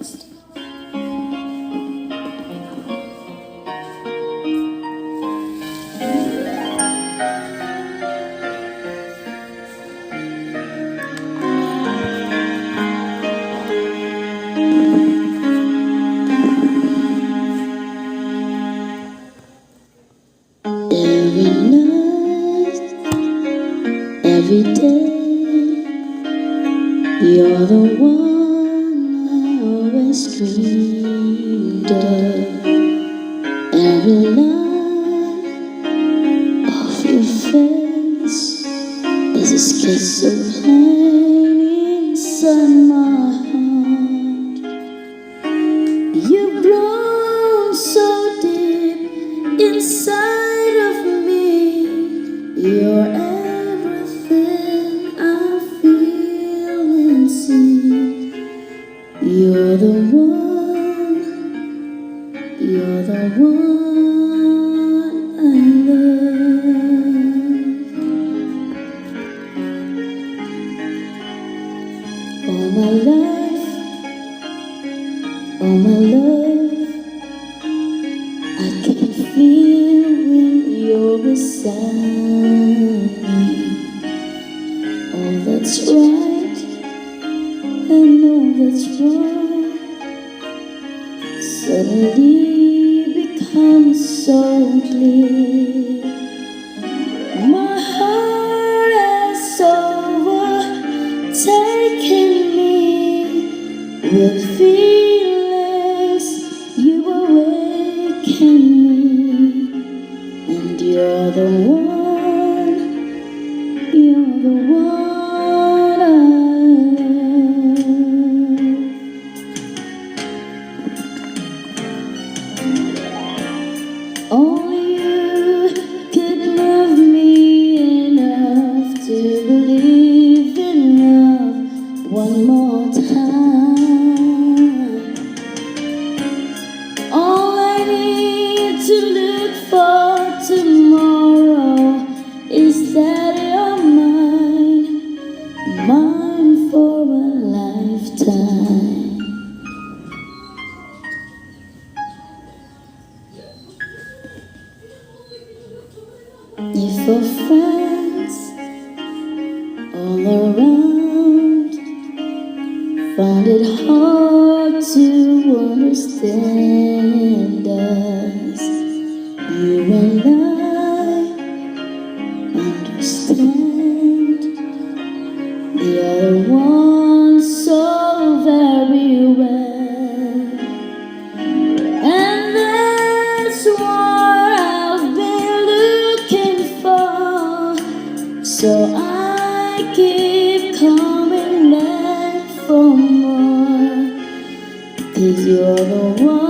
Every night, every day, you're the one I always dreamed of. Every line of your face is a sketch so plain inside my heart. You've grown so deep inside of me. You're everything I feel and see. You're the one, you're the one I love. All my life, all my love, I can feel when you're beside me. All that's right and all that's wrong suddenly becomes so clear. My heart has overtaken me with feelings. You awaken me, and you're the one, you're the one I love. Only you could love me enough to believe in love one more time. All I need to look for tomorrow is that you're mine, mine for a lifetime. If our friends all around find it hard to understand us, you and I understand the other one so very well. And that's what I've been looking for, so I keep coming back for more. 'Cause you're the one.